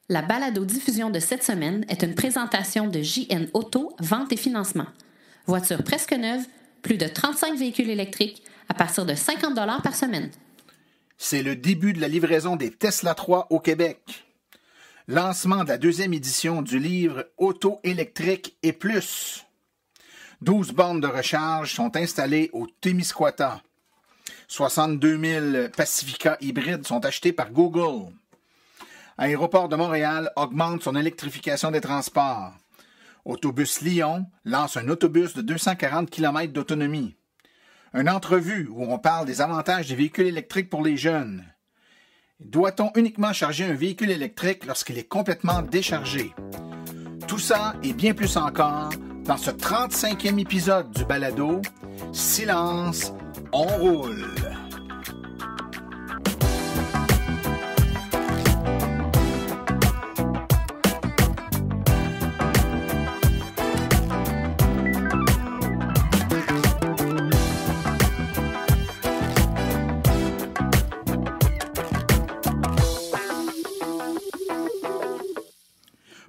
La balado-diffusion de cette semaine est une présentation de JN Auto, vente et financement. Voiture presque neuve, plus de 35 véhicules électriques à partir de 50 $ par semaine. C'est le début de la livraison des Tesla 3 au Québec. Lancement de la deuxième édition du livre Auto électrique et plus. 12 bornes de recharge sont installées au Témiscouata. 62 000 Pacifica hybrides sont achetés par Google. Aéroport de Montréal augmente son électrification des transports. Autobus Lyon lance un autobus de 240 km d'autonomie. Une entrevue où on parle des avantages des véhicules électriques pour les jeunes. Doit-on uniquement charger un véhicule électrique lorsqu'il est complètement déchargé? Tout ça et bien plus encore dans ce 35e épisode du balado « Silence, on roule ».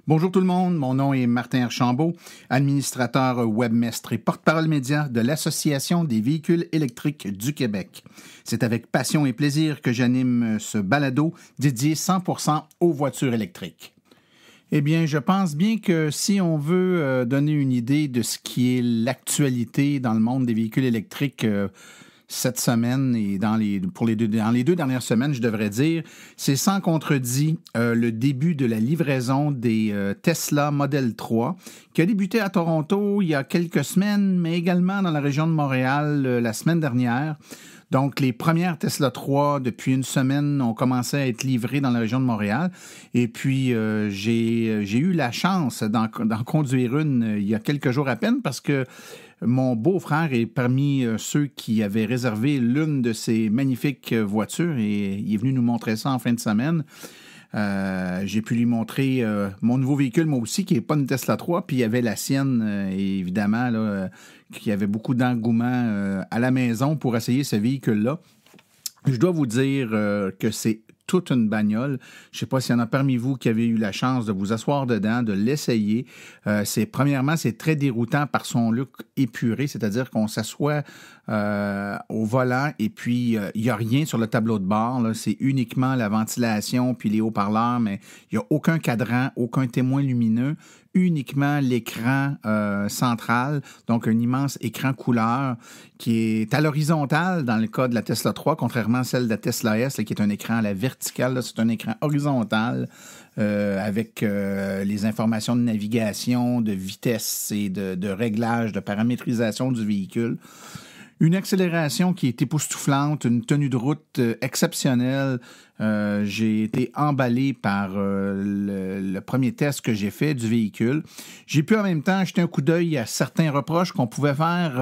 Bonjour tout le monde, mon nom est Martin Archambault, administrateur webmestre et porte-parole média de l'Association des véhicules électriques du Québec. C'est avec passion et plaisir que j'anime ce balado dédié 100% aux voitures électriques. Eh bien, je pense bien que si on veut donner une idée de ce qui est l'actualité dans le monde des véhicules électriques cette semaine et dans les deux dernières semaines, je devrais dire, c'est sans contredit le début de la livraison des Tesla Model 3 qui a débuté à Toronto il y a quelques semaines, mais également dans la région de Montréal la semaine dernière. Donc, les premières Tesla 3, depuis une semaine, ont commencé à être livrées dans la région de Montréal. Et puis, j'ai eu la chance d'en conduire une il y a quelques jours à peine parce que mon beau-frère est parmi ceux qui avaient réservé l'une de ces magnifiques voitures et il est venu nous montrer ça en fin de semaine. J'ai pu lui montrer mon nouveau véhicule, moi aussi, qui n'est pas une Tesla 3, puis il y avait la sienne, évidemment, là, qui avait beaucoup d'engouement à la maison pour essayer ce véhicule-là. Je dois vous dire que c'est toute une bagnole. Je ne sais pas s'il y en a parmi vous qui avez eu la chance de vous asseoir dedans, de l'essayer. Premièrement, c'est très déroutant par son look épuré, c'est-à-dire qu'on s'assoit au volant et puis il n'y a rien sur le tableau de bord. Là. C'est uniquement la ventilation puis les haut-parleurs, mais il n'y a aucun cadran, aucun témoin lumineux, uniquement l'écran central, donc un immense écran couleur qui est à l'horizontale dans le cas de la Tesla 3, contrairement à celle de la Tesla S, là, qui est un écran à la verticale. Là, c'est un écran horizontal avec les informations de navigation, de vitesse et de réglage, de paramétrisation du véhicule. Une accélération qui est époustouflante, une tenue de route exceptionnelle. J'ai été emballé par le premier test que j'ai fait du véhicule. J'ai pu en même temps jeter un coup d'œil à certains reproches qu'on pouvait faire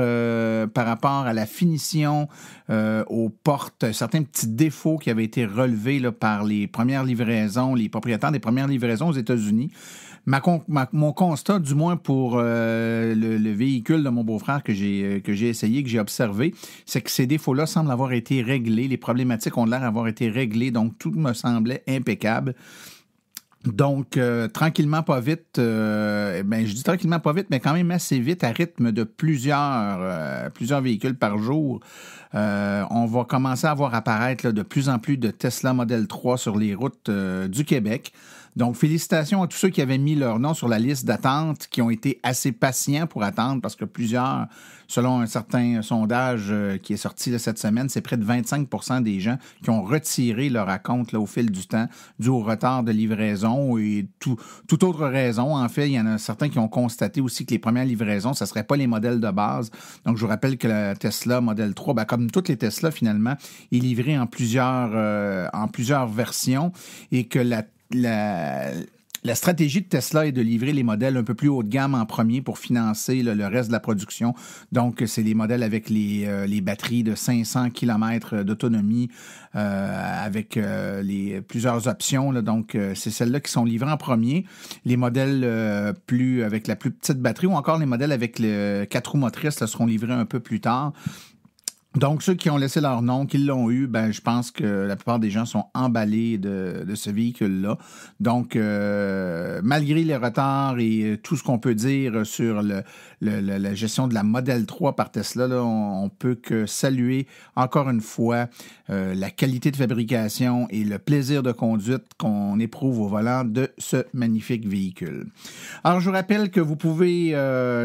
par rapport à la finition aux portes, certains petits défauts qui avaient été relevés là, par les premières livraisons, les propriétaires des premières livraisons aux États-Unis. Mon constat, du moins pour le véhicule de mon beau-frère que j'ai essayé, que j'ai observé, c'est que ces défauts-là semblent avoir été réglés. Les problématiques ont l'air d'avoir été réglées, donc tout me semblait impeccable. Donc, tranquillement, pas vite, je dis tranquillement, pas vite, mais quand même assez vite, à rythme de plusieurs véhicules par jour. On va commencer à voir apparaître là, de plus en plus de Tesla Model 3 sur les routes du Québec. Donc, félicitations à tous ceux qui avaient mis leur nom sur la liste d'attente, qui ont été assez patients pour attendre, parce que plusieurs, selon un certain sondage qui est sorti là, cette semaine, c'est près de 25% des gens qui ont retiré leur acompte là, au fil du temps, dû au retard de livraison et toute autre raison. En fait, il y en a certains qui ont constaté aussi que les premières livraisons, ça ne serait pas les modèles de base. Donc, je vous rappelle que la Tesla Model 3, comme toutes les Tesla, finalement, est livrée en plusieurs versions et que la stratégie de Tesla est de livrer les modèles un peu plus haut de gamme en premier pour financer le reste de la production. Donc, c'est les modèles avec les batteries de 500 km d'autonomie avec plusieurs options. Là. Donc, c'est celles-là qui sont livrées en premier. Les modèles avec la plus petite batterie ou encore les modèles avec le 4 roues motrices là, seront livrés un peu plus tard. Donc, ceux qui ont laissé leur nom, qui l'ont eu, ben, je pense que la plupart des gens sont emballés de ce véhicule-là. Donc, malgré les retards et tout ce qu'on peut dire sur la gestion de la Model 3 par Tesla, là, on peut que saluer encore une fois la qualité de fabrication et le plaisir de conduite qu'on éprouve au volant de ce magnifique véhicule. Alors, je vous rappelle que vous pouvez,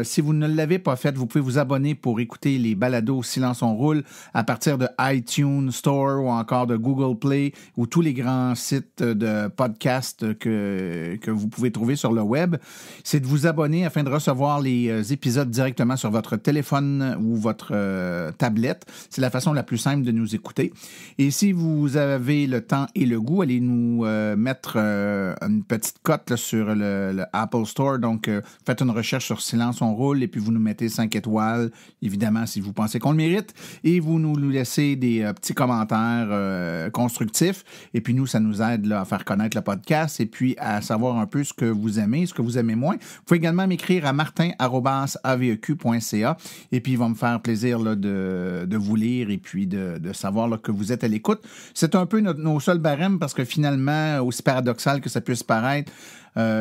si vous ne l'avez pas fait, vous pouvez vous abonner pour écouter les balados Silence on roule à partir de iTunes Store ou encore de Google Play ou tous les grands sites de podcasts que vous pouvez trouver sur le web. C'est de vous abonner afin de recevoir les épisodes directement sur votre téléphone ou votre tablette. C'est la façon la plus simple de nous écouter. Et si vous avez le temps et le goût, allez nous mettre une petite cote là, sur le Apple Store. Donc, faites une recherche sur Silence on roule et puis vous nous mettez 5 étoiles, évidemment, si vous pensez qu'on le mérite. Et vous nous laissez des petits commentaires constructifs. Et puis nous, ça nous aide là, à faire connaître le podcast et puis à savoir un peu ce que vous aimez, ce que vous aimez moins. Vous pouvez également m'écrire à martin@aveq.ca et puis il va me faire plaisir là, de vous lire et puis de savoir là, que vous êtes à l'écoute. C'est un peu nos seuls barèmes parce que finalement, aussi paradoxal que ça puisse paraître,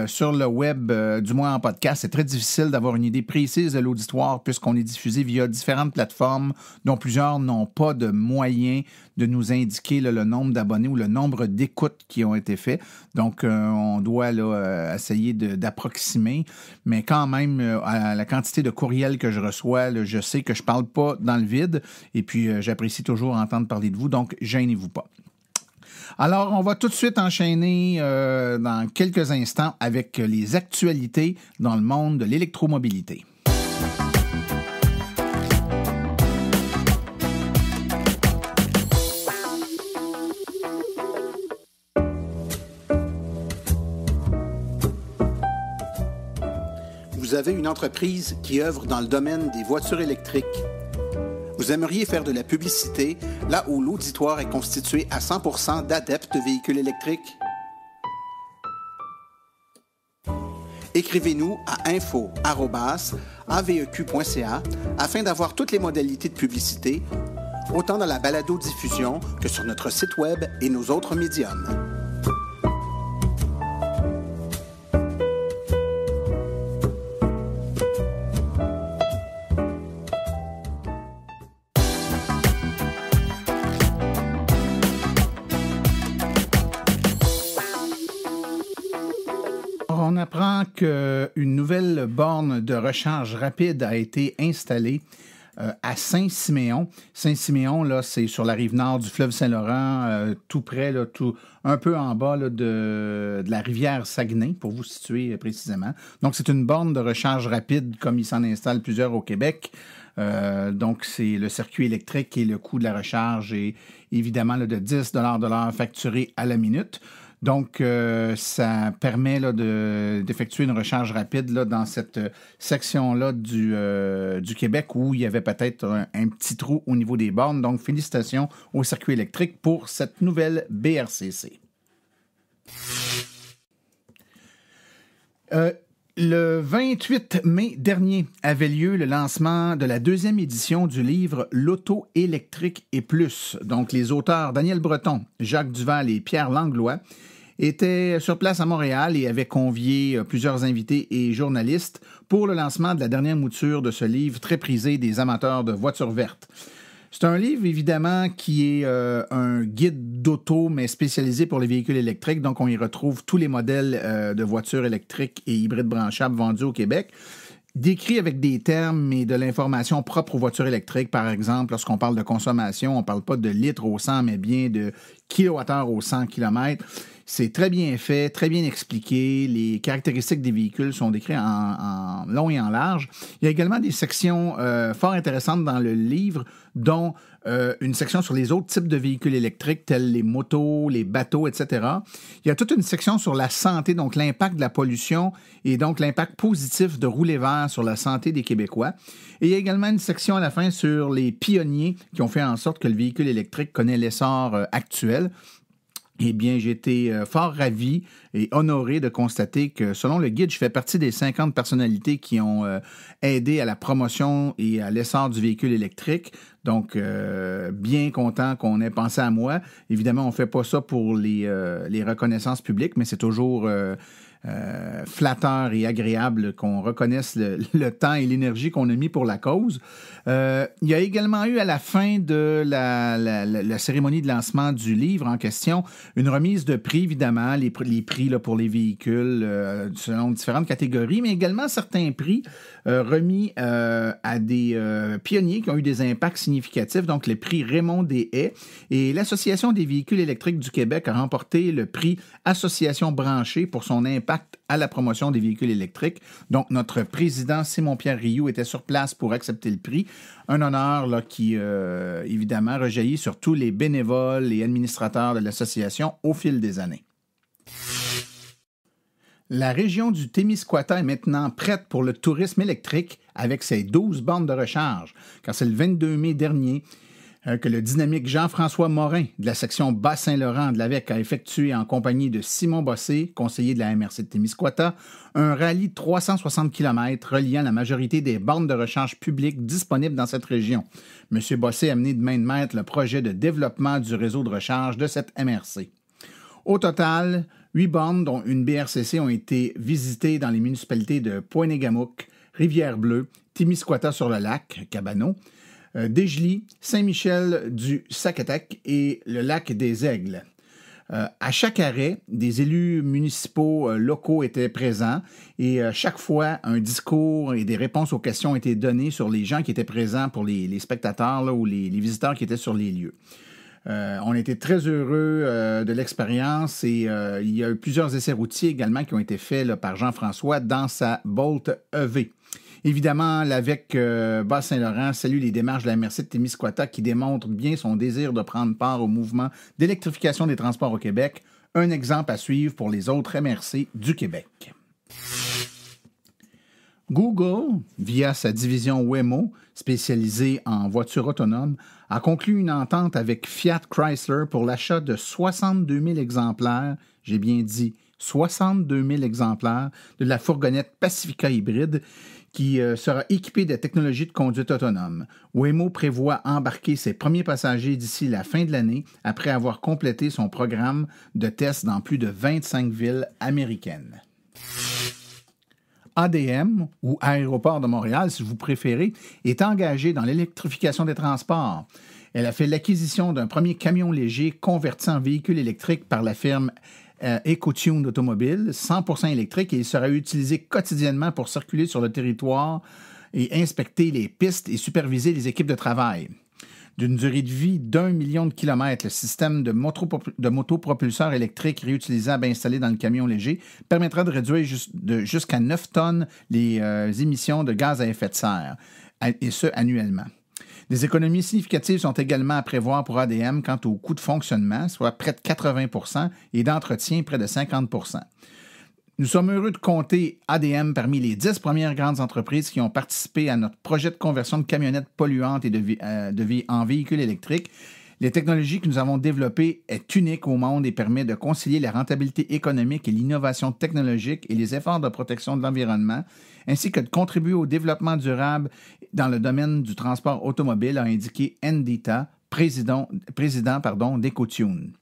sur le web, du moins en podcast, c'est très difficile d'avoir une idée précise de l'auditoire puisqu'on est diffusé via différentes plateformes dont plusieurs n'ont pas de moyens de nous indiquer là, le nombre d'abonnés ou le nombre d'écoutes qui ont été faits. Donc, on doit là, essayer d'approximer. Mais quand même, à la quantité de courriels que je reçois, là, je sais que je ne parle pas dans le vide. Et puis, j'apprécie toujours entendre parler de vous. Donc, gênez-vous pas. Alors, on va tout de suite enchaîner dans quelques instants avec les actualités dans le monde de l'électromobilité. Vous avez une entreprise qui œuvre dans le domaine des voitures électriques. Vous aimeriez faire de la publicité là où l'auditoire est constitué à 100% d'adeptes de véhicules électriques? Écrivez-nous à info@aveq.ca afin d'avoir toutes les modalités de publicité, autant dans la balado-diffusion que sur notre site web et nos autres médiums. On apprend qu'une nouvelle borne de recharge rapide a été installée à Saint-Siméon. Saint-Siméon, là, c'est sur la rive nord du fleuve Saint-Laurent, tout près, là, un peu en bas là, de la rivière Saguenay, pour vous situer précisément. Donc, c'est une borne de recharge rapide, comme il s'en installe plusieurs au Québec. Donc, c'est le circuit électrique et le coût de la recharge est évidemment là, de 10 $ de l'heure facturé à la minute. Donc, ça permet là, d'effectuer une recharge rapide là, dans cette section-là du Québec où il y avait peut-être un petit trou au niveau des bornes. Donc, félicitations au circuit électrique pour cette nouvelle BRCC. Le 28 mai dernier avait lieu le lancement de la deuxième édition du livre « L'auto électrique et plus ». Donc, les auteurs Daniel Breton, Jacques Duval et Pierre Langlois étaient sur place à Montréal et avaient convié plusieurs invités et journalistes pour le lancement de la dernière mouture de ce livre très prisé des amateurs de voitures vertes. C'est un livre, évidemment, qui est un guide d'auto, mais spécialisé pour les véhicules électriques. Donc, on y retrouve tous les modèles de voitures électriques et hybrides branchables vendus au Québec. Décrit avec des termes et de l'information propre aux voitures électriques. Par exemple, lorsqu'on parle de consommation, on ne parle pas de litres au 100, mais bien de kilowattheures au 100 km. C'est très bien fait, très bien expliqué. Les caractéristiques des véhicules sont décrites en long et en large. Il y a également des sections fort intéressantes dans le livre, dont une section sur les autres types de véhicules électriques, tels les motos, les bateaux, etc. Il y a toute une section sur la santé, donc l'impact de la pollution et donc l'impact positif de rouler vert sur la santé des Québécois. Et il y a également une section à la fin sur les pionniers qui ont fait en sorte que le véhicule électrique connaît l'essor actuel. Eh bien, j'ai été fort ravi et honoré de constater que, selon le guide, je fais partie des 50 personnalités qui ont aidé à la promotion et à l'essor du véhicule électrique. Donc, bien content qu'on ait pensé à moi. Évidemment, on ne fait pas ça pour les reconnaissances publiques, mais c'est toujours flatteur et agréable qu'on reconnaisse le temps et l'énergie qu'on a mis pour la cause. Il y a également eu à la fin de la cérémonie de lancement du livre en question une remise de prix, évidemment, les prix là, pour les véhicules selon différentes catégories, mais également certains prix remis à des pionniers qui ont eu des impacts significatifs, donc le prix Raymond des Haies. Et l'Association des véhicules électriques du Québec a remporté le prix Association branchée pour son impact à la promotion des véhicules électriques. Donc, notre président Simon-Pierre Rioux était sur place pour accepter le prix. Un honneur là, qui, évidemment, rejaillit sur tous les bénévoles et administrateurs de l'association au fil des années. La région du Témiscouata est maintenant prête pour le tourisme électrique avec ses 12 bornes de recharge, car c'est le 22 mai dernier que le dynamique Jean-François Morin de la section Bas-Saint-Laurent de l'AVEC a effectué en compagnie de Simon Bossé, conseiller de la MRC de Témiscouata, un rallye de 360 km reliant la majorité des bornes de recharge publiques disponibles dans cette région. M. Bossé a mené de main de maître le projet de développement du réseau de recharge de cette MRC. Au total, 8 bornes, dont une BRCC, ont été visitées dans les municipalités de Poinégamouk, Rivière-Bleue, Témiscouata-sur-le-Lac, Cabano, Desjely, Saint-Michel-du-Sacatec et le lac des Aigles. À chaque arrêt, des élus municipaux locaux étaient présents et chaque fois, un discours et des réponses aux questions étaient donnés sur les gens qui étaient présents pour les spectateurs là, ou les visiteurs qui étaient sur les lieux. On était très heureux de l'expérience et il y a eu plusieurs essais routiers également qui ont été faits là, par Jean-François dans sa Bolt EV. Évidemment, l'AVEC Bas-Saint-Laurent salue les démarches de la MRC de Témiscouata qui démontrent bien son désir de prendre part au mouvement d'électrification des transports au Québec, un exemple à suivre pour les autres MRC du Québec. Google, via sa division Waymo, spécialisée en voitures autonomes, a conclu une entente avec Fiat Chrysler pour l'achat de 62 000 exemplaires, j'ai bien dit 62 000 exemplaires, de la fourgonnette Pacifica hybride qui sera équipée de technologies de conduite autonome. Waymo prévoit embarquer ses premiers passagers d'ici la fin de l'année après avoir complété son programme de tests dans plus de 25 villes américaines. ADM, ou Aéroport de Montréal, si vous préférez, est engagée dans l'électrification des transports. Elle a fait l'acquisition d'un premier camion léger converti en véhicule électrique par la firme EcoTune Automobile, 100% électrique, et il sera utilisé quotidiennement pour circuler sur le territoire et inspecter les pistes et superviser les équipes de travail. D'une durée de vie d'1 million de kilomètres, le système de motopropulseurs électriques réutilisables installé dans le camion léger permettra de réduire jusqu'à 9 tonnes les émissions de gaz à effet de serre, et ce, annuellement. Des économies significatives sont également à prévoir pour ADM quant au coût de fonctionnement, soit près de 80 % et d'entretien près de 50 % Nous sommes heureux de compter ADM parmi les 10 premières grandes entreprises qui ont participé à notre projet de conversion de camionnettes polluantes et en véhicules électriques. Les technologies que nous avons développées est unique au monde et permet de concilier la rentabilité économique et l'innovation technologique et les efforts de protection de l'environnement, ainsi que de contribuer au développement durable dans le domaine du transport automobile, a indiqué Ndita, président d'EcoTune.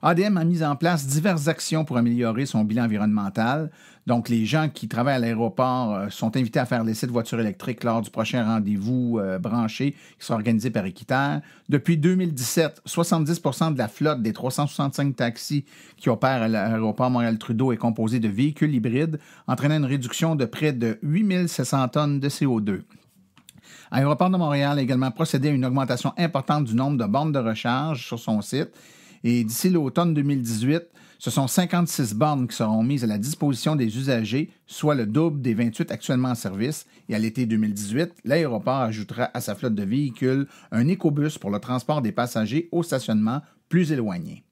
ADM a mis en place diverses actions pour améliorer son bilan environnemental. Donc, les gens qui travaillent à l'aéroport sont invités à faire l'essai de voitures électriques lors du prochain rendez-vous branché qui sera organisé par Équiterre. Depuis 2017, 70 % de la flotte des 365 taxis qui opèrent à l'aéroport Montréal-Trudeau est composée de véhicules hybrides, entraînant une réduction de près de 8 700 tonnes de CO2. Aéroport de Montréal a également procédé à une augmentation importante du nombre de bornes de recharge sur son site. Et d'ici l'automne 2018, ce sont 56 bornes qui seront mises à la disposition des usagers, soit le double des 28 actuellement en service. Et à l'été 2018, l'aéroport ajoutera à sa flotte de véhicules un écobus pour le transport des passagers au stationnement plus éloigné.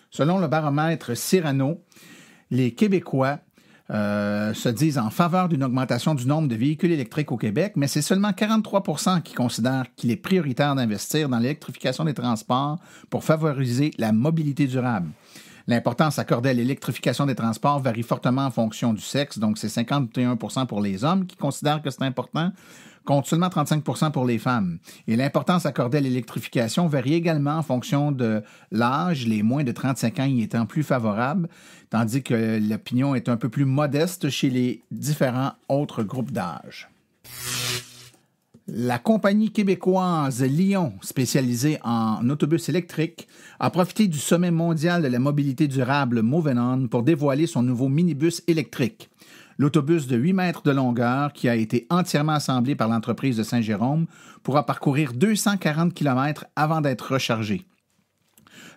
Selon le baromètre Cyrano, les Québécois se disent en faveur d'une augmentation du nombre de véhicules électriques au Québec, mais c'est seulement 43 % qui considèrent qu'il est prioritaire d'investir dans l'électrification des transports pour favoriser la mobilité durable. L'importance accordée à l'électrification des transports varie fortement en fonction du sexe, donc c'est 51 % pour les hommes qui considèrent que c'est important, contre seulement 35 % pour les femmes. Et l'importance accordée à l'électrification varie également en fonction de l'âge, les moins de 35 ans y étant plus favorables, tandis que l'opinion est un peu plus modeste chez les différents autres groupes d'âge. La compagnie québécoise Lion, spécialisée en autobus électriques, a profité du sommet mondial de la mobilité durable Moving pour dévoiler son nouveau minibus électrique. L'autobus de 8 mètres de longueur, qui a été entièrement assemblé par l'entreprise de Saint-Jérôme, pourra parcourir 240 km avant d'être rechargé.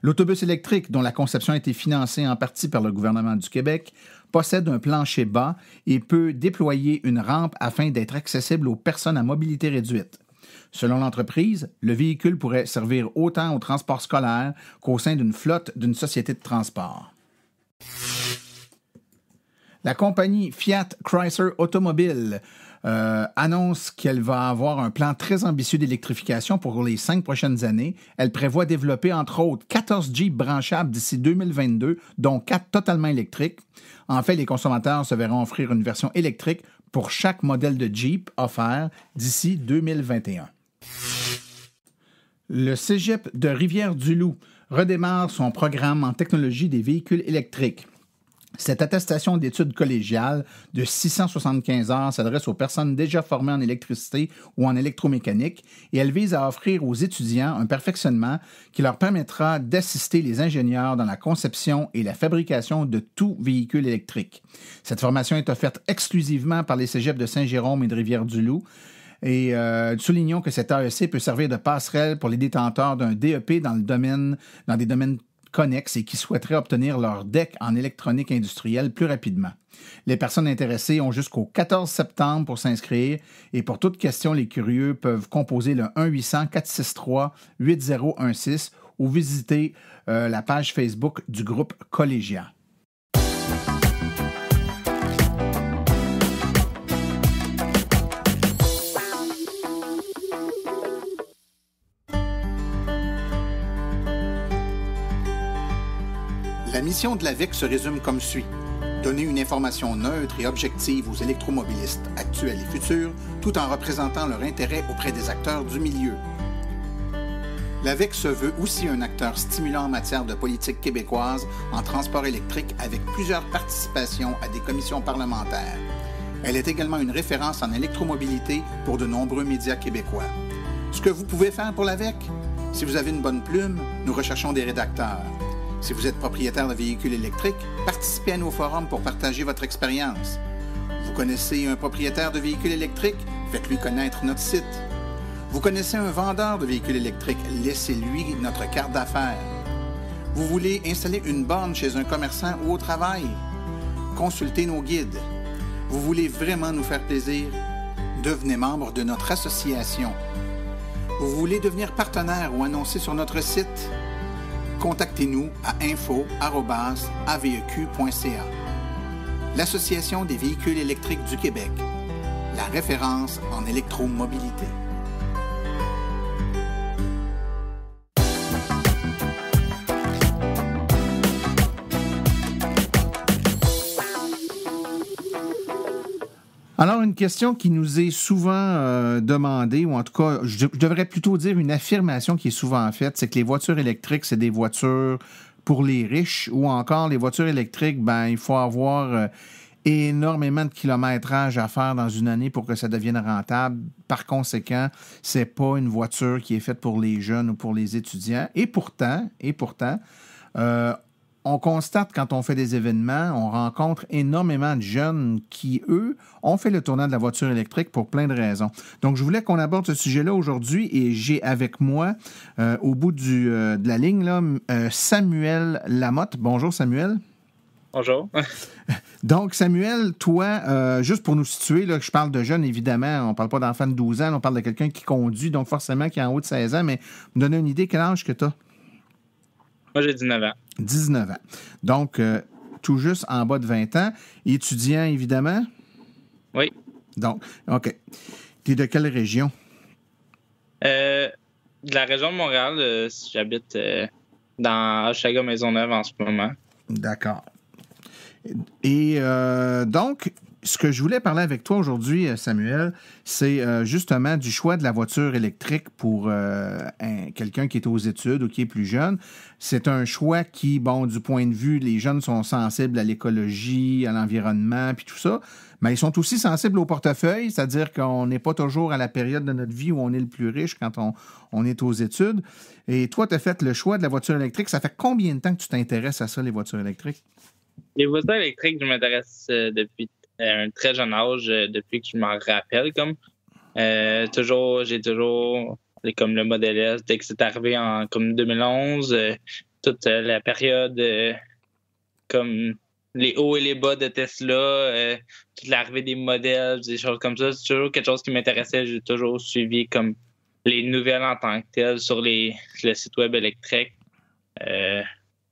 L'autobus électrique, dont la conception a été financée en partie par le gouvernement du Québec, possède un plancher bas et peut déployer une rampe afin d'être accessible aux personnes à mobilité réduite. Selon l'entreprise, le véhicule pourrait servir autant au transport scolaire qu'au sein d'une flotte d'une société de transport. La compagnie Fiat Chrysler Automobile annonce qu'elle va avoir un plan très ambitieux d'électrification pour les 5 prochaines années. Elle prévoit développer, entre autres, 14 Jeeps branchables d'ici 2022, dont 4 totalement électriques. En fait, les consommateurs se verront offrir une version électrique pour chaque modèle de Jeep offert d'ici 2021. Le Cégep de Rivière-du-Loup redémarre son programme en technologie des véhicules électriques. Cette attestation d'études collégiales de 675 heures s'adresse aux personnes déjà formées en électricité ou en électromécanique et elle vise à offrir aux étudiants un perfectionnement qui leur permettra d'assister les ingénieurs dans la conception et la fabrication de tout véhicule électrique. Cette formation est offerte exclusivement par les cégeps de Saint-Jérôme et de Rivière-du-Loup. Et soulignons que cet AEC peut servir de passerelle pour les détenteurs d'un DEP dans des domaines connexes et qui souhaiteraient obtenir leur DEC en électronique industrielle plus rapidement. Les personnes intéressées ont jusqu'au 14 septembre pour s'inscrire et pour toute question, les curieux peuvent composer le 1-800-463-8016 ou visiter la page Facebook du groupe Collégia. La mission de l'AVEC se résume comme suit. Donner une information neutre et objective aux électromobilistes actuels et futurs, tout en représentant leur intérêt auprès des acteurs du milieu. L'AVEC se veut aussi un acteur stimulant en matière de politique québécoise en transport électrique avec plusieurs participations à des commissions parlementaires. Elle est également une référence en électromobilité pour de nombreux médias québécois. Ce que vous pouvez faire pour l'AVEC? Si vous avez une bonne plume, nous recherchons des rédacteurs. Si vous êtes propriétaire de véhicules électriques, participez à nos forums pour partager votre expérience. Vous connaissez un propriétaire de véhicules électriques? Faites-lui connaître notre site. Vous connaissez un vendeur de véhicules électriques? Laissez-lui notre carte d'affaires. Vous voulez installer une borne chez un commerçant ou au travail? Consultez nos guides. Vous voulez vraiment nous faire plaisir? Devenez membre de notre association. Vous voulez devenir partenaire ou annoncer sur notre site? Contactez-nous à info@aveq.ca. L'Association des véhicules électriques du Québec, la référence en électromobilité. Alors, une question qui nous est souvent demandée, ou en tout cas, je devrais plutôt dire une affirmation qui est souvent faite, c'est que les voitures électriques, c'est des voitures pour les riches, ou encore les voitures électriques, il faut avoir énormément de kilométrage à faire dans une année pour que ça devienne rentable. Par conséquent, c'est pas une voiture qui est faite pour les jeunes ou pour les étudiants. Et pourtant, on constate quand on fait des événements, on rencontre énormément de jeunes qui, eux, ont fait le tournant de la voiture électrique pour plein de raisons. Donc, je voulais qu'on aborde ce sujet-là aujourd'hui et j'ai avec moi, au bout de la ligne, là, Samuel Lamotte. Bonjour, Samuel. Bonjour. Donc, Samuel, toi, juste pour nous situer, là, je parle de jeunes, évidemment, on ne parle pas d'enfants de 12 ans, on parle de quelqu'un qui conduit, donc forcément qui est en haut de 16 ans, mais me donner une idée, quel âge que tu as? Moi, j'ai 19 ans. 19 ans. Donc, tout juste en bas de 20 ans. Étudiant, évidemment? Oui. Donc, OK. Tu es de quelle région? De la région de Montréal. J'habite dans Hochelaga-Maisonneuve en ce moment. D'accord. Et donc, ce que je voulais parler avec toi aujourd'hui, Samuel, c'est justement du choix de la voiture électrique pour quelqu'un qui est aux études ou qui est plus jeune. C'est un choix qui, bon, du point de vue, les jeunes sont sensibles à l'écologie, à l'environnement, puis tout ça, mais ils sont aussi sensibles au portefeuille, c'est-à-dire qu'on n'est pas toujours à la période de notre vie où on est le plus riche quand on est aux études. Et toi, tu as fait le choix de la voiture électrique. Ça fait combien de temps que tu t'intéresses à ça, les voitures électriques? Les voitures électriques, je m'intéresse depuis un très jeune âge, depuis que je m'en rappelle. J'ai toujours comme le Model S, dès que c'est arrivé en comme 2011, toute la période comme les hauts et les bas de Tesla, toute l'arrivée des modèles, des choses comme ça, c'est toujours quelque chose qui m'intéressait. J'ai toujours suivi comme les nouvelles en tant que telles sur le site web électrique.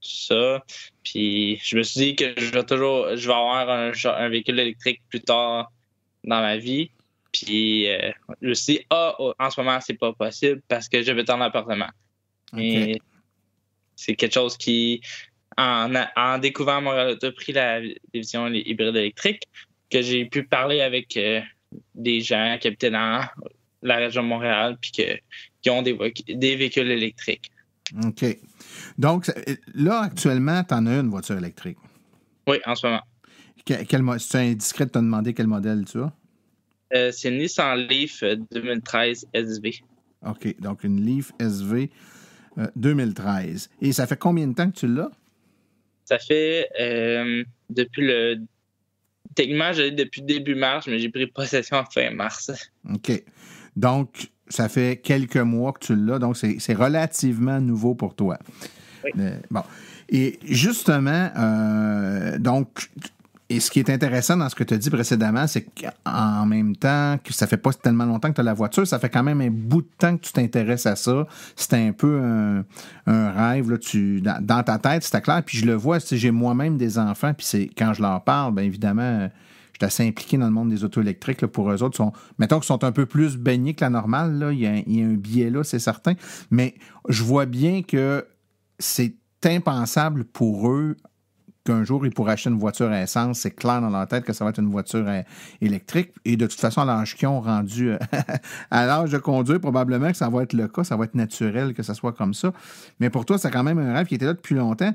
Ça. Puis je me suis dit que je vais avoir un véhicule électrique plus tard dans ma vie. Puis je me suis dit, en ce moment, c'est pas possible parce que j'habite en appartement. Okay. Et c'est quelque chose qui, en découvrant Montréal Autoprix, la division hybride électrique, que j'ai pu parler avec des gens qui habitaient dans la région de Montréal puis qui ont des véhicules électriques. OK. Donc, là, actuellement, tu en as une voiture électrique. Oui, en ce moment. C'est indiscret de te demander quel modèle tu as? C'est une Nissan Leaf 2013 SV. OK. Donc, une Leaf SV 2013. Et ça fait combien de temps que tu l'as? Ça fait techniquement, je l'ai depuis début mars, mais j'ai pris possession en fin mars. OK. Donc, ça fait quelques mois que tu l'as, donc c'est relativement nouveau pour toi. Oui. Bon. Et justement, et ce qui est intéressant dans ce que tu as dit précédemment, c'est qu'en même temps, que ça fait pas tellement longtemps que tu as la voiture, ça fait quand même un bout de temps que tu t'intéresses à ça. C'était un peu un rêve, là, dans ta tête, c'était clair. Puis je le vois, j'ai moi-même des enfants, puis quand je leur parle, bien évidemment, je suis assez impliqué dans le monde des autos électriques. Là, pour eux autres, mettons qu'ils sont un peu plus baignés que la normale. Là, il y a un biais là, c'est certain. Mais je vois bien que c'est impensable pour eux qu'un jour, ils pourraient acheter une voiture à essence. C'est clair dans leur tête que ça va être une voiture électrique. Et de toute façon, à l'âge qu'ils ont rendu à l'âge de conduire, probablement que ça va être le cas. Ça va être naturel que ça soit comme ça. Mais pour toi, c'est quand même un rêve qui était là depuis longtemps.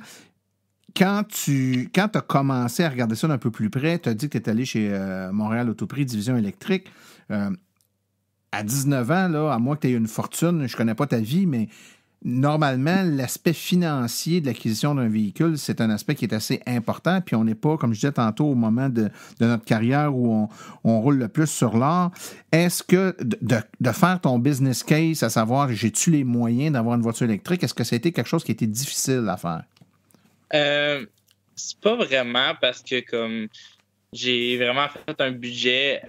Quand tu as commencé à regarder ça d'un peu plus près, tu as dit que tu es allé chez Montréal Autoprix, division électrique. À 19 ans, là, à moins que tu aies une fortune, je ne connais pas ta vie, mais normalement, l'aspect financier de l'acquisition d'un véhicule, c'est un aspect qui est assez important. Puis on n'est pas, comme je disais tantôt, au moment de notre carrière où on roule le plus sur l'or. Est-ce que de faire ton business case, à savoir, j'ai-tu les moyens d'avoir une voiture électrique, est-ce que ça a été quelque chose qui a été difficile à faire? C'est pas vraiment parce que comme j'ai vraiment fait un budget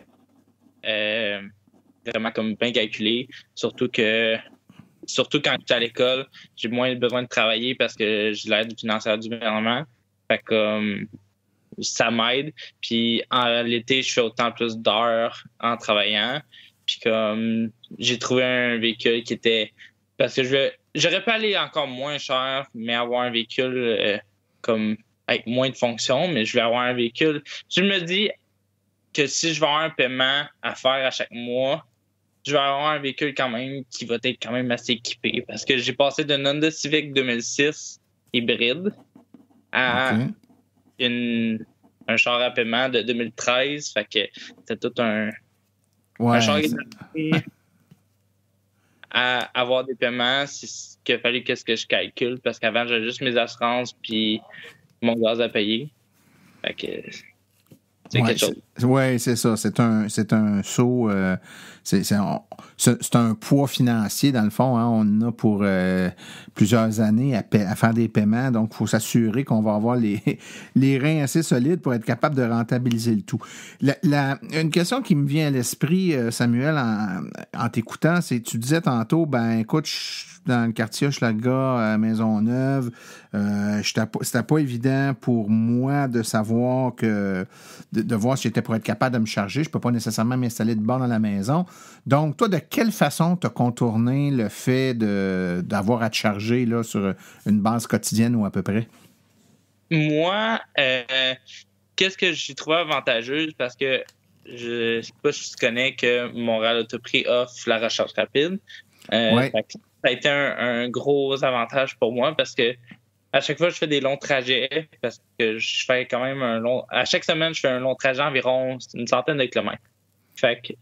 vraiment comme bien calculé, surtout quand j'étais à l'école, j'ai moins besoin de travailler parce que j'ai l'aide financière du gouvernement. Fait que ça m'aide. Puis en l'été, je fais autant plus d'heures en travaillant. Puis comme j'ai trouvé un véhicule qui était parce que j'aurais pu aller encore moins cher, mais avoir un véhicule comme avec moins de fonctions, mais je vais avoir un véhicule. Je me dis que si je vais avoir un paiement à faire à chaque mois, je vais avoir un véhicule quand même qui va être quand même assez équipé. Parce que j'ai passé d'une Honda Civic 2006 hybride à un char à paiement de 2013. Fait que c'était tout un char à avoir des paiements. C'est ce qu'il a fallu que je calcule. Parce qu'avant, j'avais juste mes assurances puis mon gaz à payer. Fait que c'est quelque chose. Oui, c'est ça. C'est un saut. C'est un poids financier, dans le fond. Hein. On en a pour plusieurs années à faire des paiements. Donc, il faut s'assurer qu'on va avoir les reins assez solides pour être capable de rentabiliser le tout. Une question qui me vient à l'esprit, Samuel, en t'écoutant, c'est tu disais tantôt, écoute, je suis dans le quartier Hochelaga à Maisonneuve. C'était pas évident pour moi de savoir de voir si j'étais pour être capable de me charger. Je peux pas nécessairement m'installer de bord dans la maison. Donc, toi, de quelle façon tu as contourné le fait d'avoir à te charger là, sur une base quotidienne ou à peu près? Moi, qu'est-ce que j'ai trouvé avantageux? Parce que je sais pas si tu connais que Montréal Autoprix offre la recharge rapide. Ouais. Fait que ça a été un gros avantage pour moi parce que à chaque fois, je fais des longs trajets parce que je fais quand même à chaque semaine, je fais un long trajet environ une centaine de kilomètres. Fait que,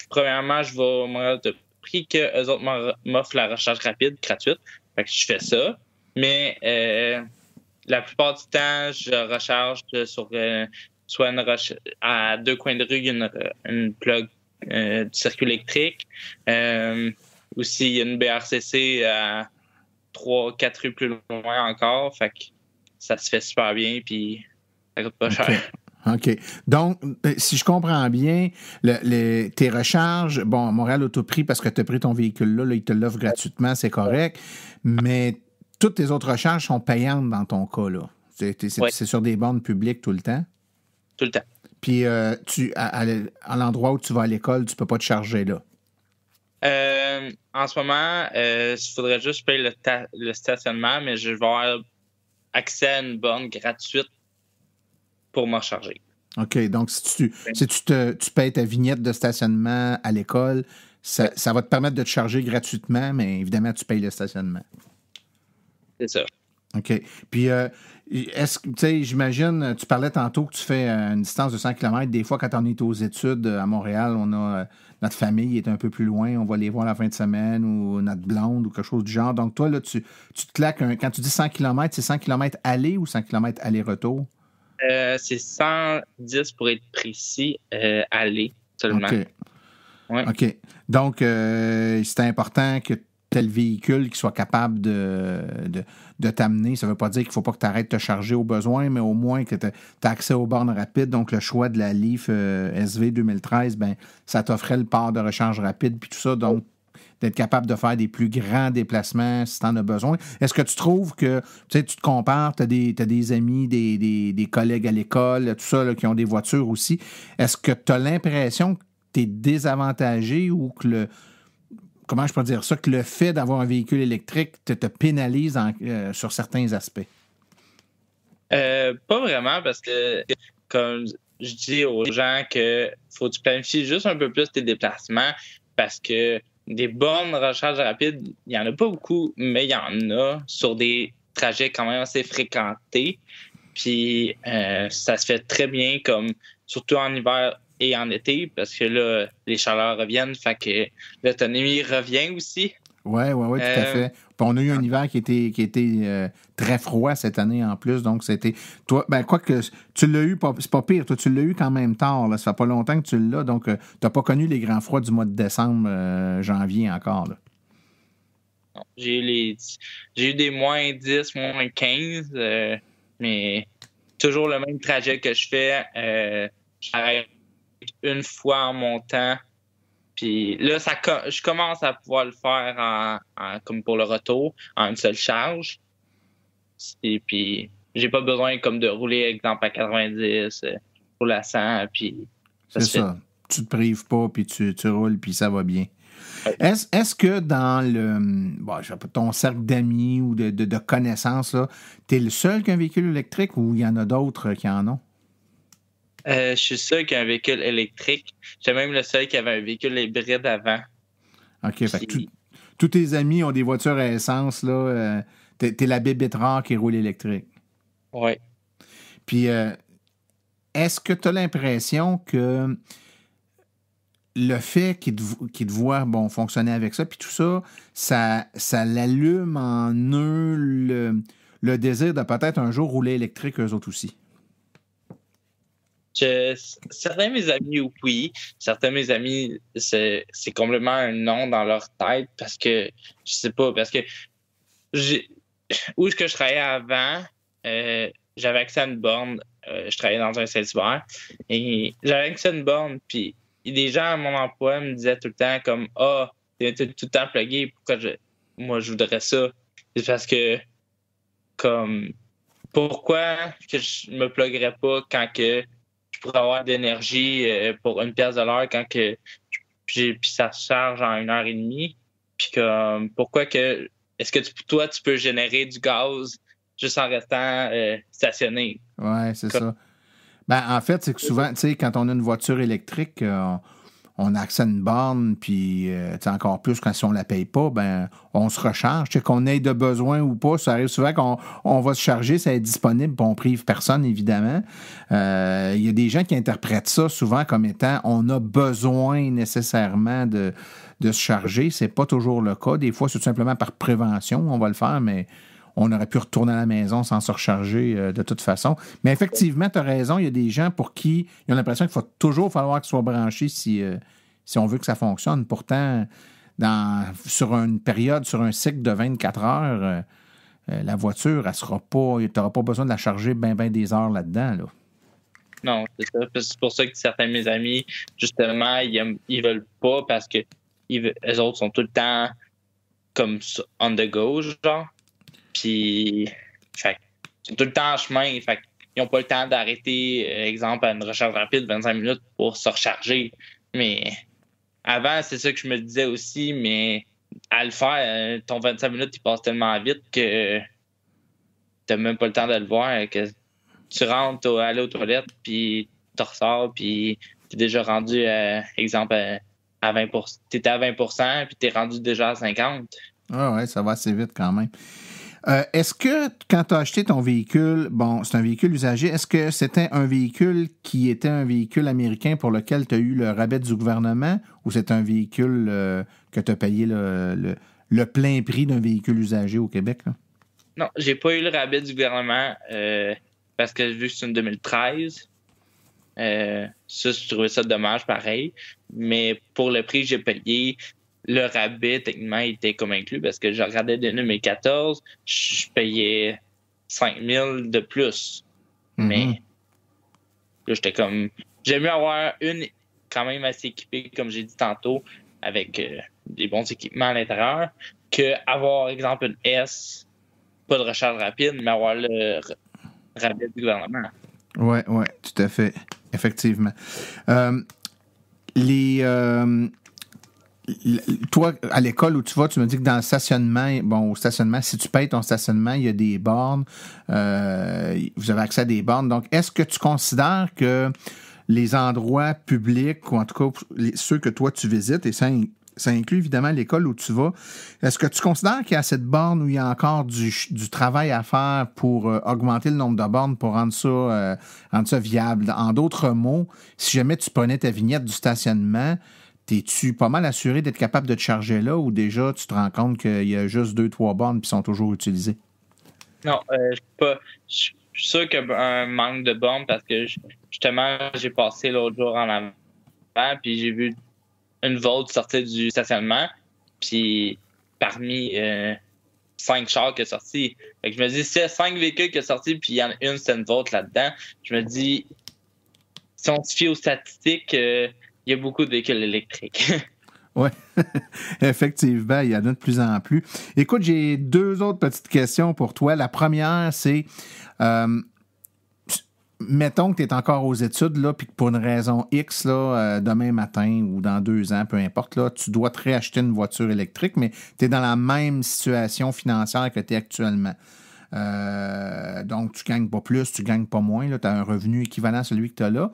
premièrement, je vais au Montréal Autoprix que eux autres m'offrent la recharge rapide gratuite. Fait que je fais ça. Mais la plupart du temps, je recharge sur soit à 2 coins de rue, une plug du circuit électrique. Aussi, il y a une BRCC à 3-4 rues plus loin encore. Fait que ça se fait super bien, puis ça coûte pas cher. OK. Donc, si je comprends bien, tes recharges, bon, Montréal Autoprix, parce que tu as pris ton véhicule là, ils te l'offrent gratuitement, c'est correct, mais toutes tes autres recharges sont payantes dans ton cas, là. C'est sur des bornes publiques tout le temps? Tout le temps. Puis, à l'endroit où tu vas à l'école, tu peux pas te charger là? En ce moment, il faudrait juste payer le stationnement, mais je vais avoir accès à une borne gratuite pour me recharger. OK. Donc, si tu payes ta vignette de stationnement à l'école, ça va te permettre de te charger gratuitement, mais évidemment, tu payes le stationnement. C'est ça. OK. Puis, est-ce que, tu sais, j'imagine, tu parlais tantôt que tu fais une distance de 100 km. Des fois, quand on est aux études à Montréal, on a notre famille est un peu plus loin, on va les voir la fin de semaine ou notre blonde ou quelque chose du genre. Donc, toi, là, tu te claques, quand tu dis 100 km, c'est 100 km aller ou 100 km aller-retour? C'est 110 pour être précis, aller seulement. OK. Ouais. OK. Donc, c'est important que tel véhicule qui soit capable de t'amener. Ça ne veut pas dire qu'il ne faut pas que tu arrêtes de te charger au besoin, mais au moins que tu as accès aux bornes rapides. Donc, le choix de la Leaf SV 2013, ben, ça t'offrait le port de recharge rapide puis tout ça. Donc, d'être capable de faire des plus grands déplacements si tu en as besoin. Est-ce que tu trouves que, tu sais, tu te compares, tu as des amis, des collègues à l'école, tout ça, là, qui ont des voitures aussi. Est-ce que tu as l'impression que tu es désavantagé ou que comment je peux dire ça, que le fait d'avoir un véhicule électrique te pénalise sur certains aspects? Pas vraiment, parce que, comme je dis aux gens, que faut que tu planifies juste un peu plus tes déplacements, parce que des bornes de recharge rapide, il n'y en a pas beaucoup, mais il y en a sur des trajets quand même assez fréquentés. Puis ça se fait très bien, comme surtout en hiver et en été, parce que là, les chaleurs reviennent, fait que l'autonomie revient aussi. Oui, tout à fait. Puis on a eu un hiver qui était très froid cette année en plus, donc c'était... Toi, ben quoique tu l'as eu, c'est pas pire, toi tu l'as eu quand même tard, là, ça fait pas longtemps que tu l'as, donc tu n'as pas connu les grands froids du mois de décembre, janvier encore, là. Non, j'ai eu des moins 10, moins 15, mais toujours le même trajet que je fais. J'arrête une fois en montant. Puis là, je commence à pouvoir le faire comme pour le retour, en une seule charge. Et puis, j'ai pas besoin comme de rouler, exemple, à 90, rouler à 100, puis c'est ça. Tu te prives pas, puis tu roules, puis ça va bien. Ouais. Est-ce que dans ton cercle d'amis ou de connaissances, tu es le seul qui a un véhicule électrique ou il y en a d'autres qui en ont? Je suis seul qui a un véhicule électrique. J'étais même le seul qui avait un véhicule hybride avant. OK. Fait que tous tes amis ont des voitures à essence, là. T'es la bébête rare qui roule électrique. Oui. Puis, est-ce que tu as l'impression que le fait qu'ils te voient fonctionner avec ça, puis tout ça, ça l'allume en eux le désir de peut-être un jour rouler électrique eux autres aussi? Certains de mes amis, oui. Certains de mes amis, c'est complètement un non dans leur tête parce que, je sais pas, parce que où est-ce que je travaillais avant, j'avais accès à une borne. Je travaillais dans un Saint-Hubert et j'avais accès à une borne. Puis des gens à mon emploi me disaient tout le temps comme « Ah, t'es tout le temps plugué, pourquoi moi je voudrais ça? » C'est parce que, comme, pourquoi que je me pluguerais pas quand que je pourrais avoir d'énergie pour une pièce de l'heure quand que puis ça se charge en 1h30. Puis comme pourquoi que est-ce que toi tu peux générer du gaz juste en restant stationné? Ouais, c'est ça. Ben, en fait, c'est que souvent, tu sais, quand on a une voiture électrique, on a accès à une borne, puis encore plus quand si on la paye pas, ben on se recharge. Tu sais, qu'on ait de besoin ou pas, ça arrive souvent qu'on va se charger, ça est disponible, puis on prive personne, évidemment. Il y a des gens qui interprètent ça souvent comme étant on a besoin nécessairement de se charger. C'est pas toujours le cas. Des fois, c'est tout simplement par prévention, on va le faire, mais on aurait pu retourner à la maison sans se recharger de toute façon. Mais effectivement, tu as raison, il y a des gens pour qui ils ont l'impression qu'il faut toujours falloir qu'ils soient branchés si on veut que ça fonctionne. Pourtant, sur une période, sur un cycle de 24 heures, la voiture, tu n'auras pas besoin de la charger bien des heures là-dedans. Là. Non, c'est ça. C'est pour ça que certains de mes amis, justement, ils veulent pas parce que eux autres sont tout le temps comme on the go, genre. Puis, ils sont tout le temps en chemin. Fait ils n'ont pas le temps d'arrêter, exemple, à une recharge rapide, 25 minutes pour se recharger. Mais avant, c'est ça que je me disais aussi, mais à le faire, ton 25 minutes, il passe tellement vite que t'as même pas le temps de le voir, que tu rentres, aller aux toilettes, puis tu ressors, puis t'es déjà rendu, exemple, à 20%. T'étais à 20%, puis t'es rendu déjà à 50%. Ah ouais, ça va assez vite quand même. Est-ce que, quand tu as acheté ton véhicule, bon, c'est un véhicule usagé, est-ce que c'était un véhicule qui était un véhicule américain pour lequel tu as eu le rabais du gouvernement ou c'est un véhicule que tu as payé le plein prix d'un véhicule usagé au Québec? Là? Non, j'ai pas eu le rabais du gouvernement parce que vu que c'est une 2013, ça, je trouvais ça dommage pareil. Mais pour le prix que j'ai payé, le rabais, techniquement, il était comme inclus parce que je regardais de 2014, je payais 5 000 de plus. Mm-hmm. Mais là, j'étais comme... J'aime mieux avoir une quand même assez équipée, comme j'ai dit tantôt, avec des bons équipements à l'intérieur, qu'avoir, exemple, une S, pas de recharge rapide, mais avoir le rabais du gouvernement. Oui, tout à fait. Effectivement. Toi, à l'école où tu vas, tu me dis que dans le stationnement, au stationnement, si tu payes ton stationnement, il y a des bornes, vous avez accès à des bornes. Donc, est-ce que tu considères que les endroits publics, ou en tout cas ceux que toi tu visites, et ça inclut évidemment l'école où tu vas, est-ce que tu considères qu'il y a cette borne où il y a encore du travail à faire pour augmenter le nombre de bornes pour rendre ça viable? En d'autres mots, si jamais tu prenais ta vignette du stationnement, t'es-tu pas mal assuré d'être capable de te charger là ou déjà tu te rends compte qu'il y a juste 2-3 bornes qui sont toujours utilisées? Non, je suis sûr qu'il y a un manque de bornes parce que justement, j'ai passé l'autre jour en avant puis j'ai vu une Volt sortir du stationnement puis parmi 5 chars qui sont sortis. Fait que je me dis, s'il y a 5 véhicules qui sont sortis puis il y en a une, c'est une Volt là-dedans, je me dis, si on se fie aux statistiques... il y a beaucoup de véhicules électriques. Oui, effectivement, il y en a de plus en plus. Écoute, j'ai 2 autres petites questions pour toi. La première, c'est, mettons que tu es encore aux études, là, puis que pour une raison X, là, demain matin ou dans 2 ans, peu importe, là, tu dois te réacheter une voiture électrique, mais tu es dans la même situation financière que tu es actuellement. Donc, tu gagnes pas plus, tu gagnes pas moins. Tu as un revenu équivalent à celui que tu as là.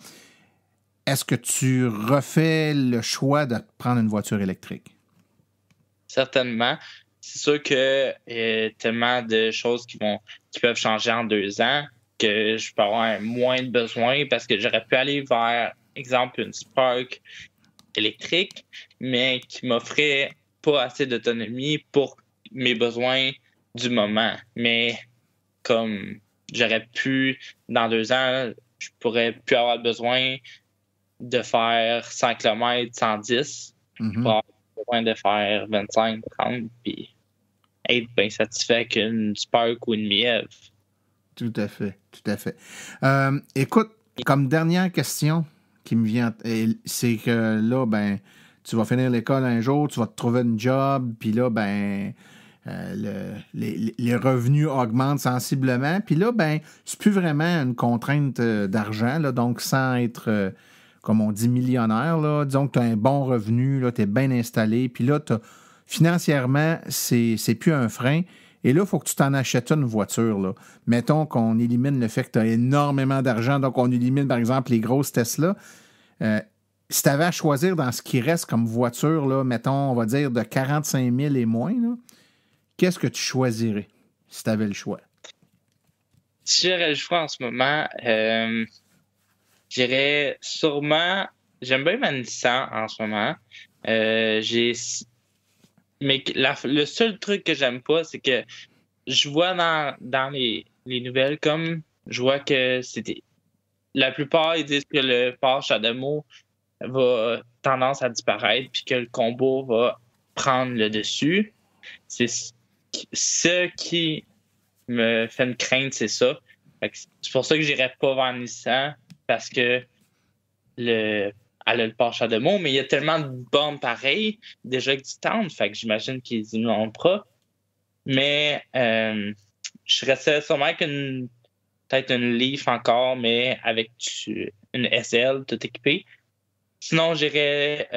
Est-ce que tu refais le choix de prendre une voiture électrique? Certainement. C'est sûr que y a tellement de choses qui peuvent changer en 2 ans que je peux avoir moins de besoin parce que j'aurais pu aller vers, exemple, une Spark électrique, mais qui m'offrait pas assez d'autonomie pour mes besoins du moment. Mais comme j'aurais pu, dans 2 ans, je pourrais plus avoir besoin de faire 100 km 110 pour avoir besoin de faire 25, 30 puis être bien satisfait qu'une Spark ou une Mièvre. Tout à fait. Écoute, comme dernière question qui me vient, c'est que là, tu vas finir l'école un jour, tu vas te trouver une job, puis là, les revenus augmentent sensiblement, puis là, c'est plus vraiment une contrainte d'argent, là, donc sans être... comme on dit, millionnaire, là, disons que tu as un bon revenu, tu es bien installé, puis là, financièrement, c'est plus un frein. Et là, il faut que tu t'en achètes une voiture. Là. Mettons qu'on élimine le fait que tu as énormément d'argent, donc on élimine, par exemple, les grosses Tesla. Si tu avais à choisir dans ce qui reste comme voiture, là, mettons, on va dire de 45 000 et moins, là, qu'est-ce que tu choisirais si tu avais le choix? Si j'aurais le choix en ce moment, j'irais sûrement... J'aime bien ma Nissan en ce moment. Mais le seul truc que j'aime pas, c'est que je vois dans les nouvelles, comme je vois que la plupart, ils disent que le Porsche Adamo va tendance à disparaître puis que le combo va prendre le dessus. C'est ce qui me fait une crainte, c'est ça. C'est pour ça que j'irais pas vers Nissan, parce que elle a le Porsche Adamo, mais il y a tellement de bornes pareilles déjà existantes, fait que j'imagine qu'ils y n'ont pas. Mais je restais sûrement avec peut-être une Leaf encore, mais avec une SL tout équipée. Sinon, j'irais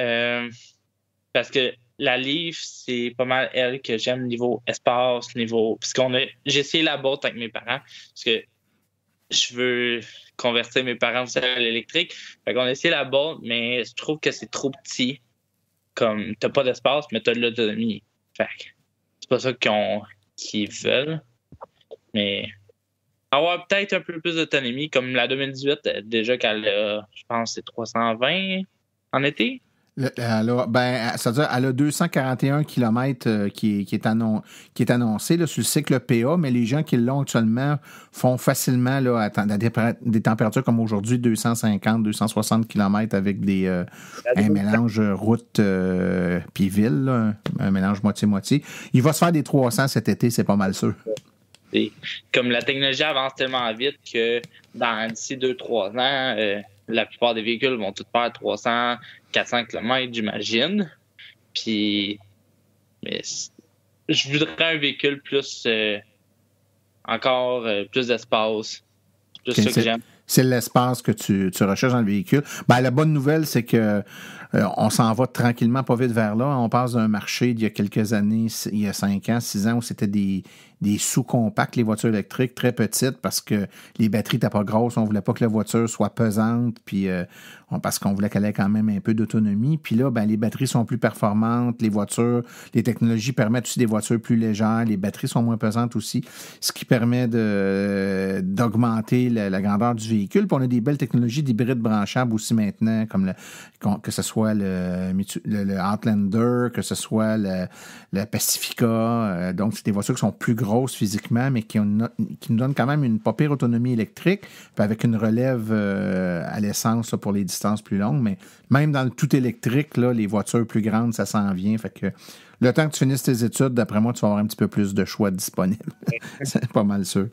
parce que la Leaf, c'est pas mal elle que j'aime niveau espace, parce j'ai essayé la Bolt avec mes parents, parce que je veux convertir mes parents aussi à l'électrique. Fait qu'on a essayé la Bolt, mais je trouve que c'est trop petit. Comme, t'as pas d'espace, mais t'as de l'autonomie. Fait que c'est pas ça qu'ils veulent. Mais avoir peut-être un peu plus d'autonomie, comme la 2018, déjà qu'elle a, je pense, c'est 320 en été. C'est-à-dire elle a 241 km qui est annoncé là, sur le cycle PA, mais les gens qui l'ont actuellement font facilement là, à des températures comme aujourd'hui, 250, 260 km avec un mélange route puis ville, là, un mélange moitié-moitié. Il va se faire des 300 cet été, c'est pas mal sûr. Et comme la technologie avance tellement vite que d'ici 2-3 ans, la plupart des véhicules vont tous faire 300, 400 km, j'imagine. Puis, mais je voudrais un véhicule plus, encore plus d'espace. C'est plus ça que j'aime. C'est l'espace que tu recherches dans le véhicule. Ben, la bonne nouvelle, c'est que on s'en va tranquillement, pas vite vers là. On passe d'un marché d'il y a quelques années, il y a 5 ans, 6 ans, où c'était des sous-compacts, les voitures électriques, très petites, parce que les batteries n'étaient pas grosses. On voulait pas que la voiture soit pesante, puis parce qu'on voulait qu'elle ait quand même un peu d'autonomie. Puis là, ben, les batteries sont plus performantes, les technologies permettent aussi des voitures plus légères, les batteries sont moins pesantes aussi, ce qui permet d'augmenter la grandeur du véhicule. Puis on a des belles technologies d'hybrides branchables aussi maintenant, comme que ce soit le Outlander, que ce soit le Pacifica. Donc, c'est des voitures qui sont plus grosses physiquement, mais qui nous donnent quand même une pas pire autonomie électrique, puis avec une relève à l'essence là, pour les distances plus longues. Mais même dans le tout électrique, là, les voitures plus grandes, ça s'en vient. Fait que le temps que tu finisses tes études, d'après moi, tu vas avoir un petit peu plus de choix disponibles. C'est pas mal sûr.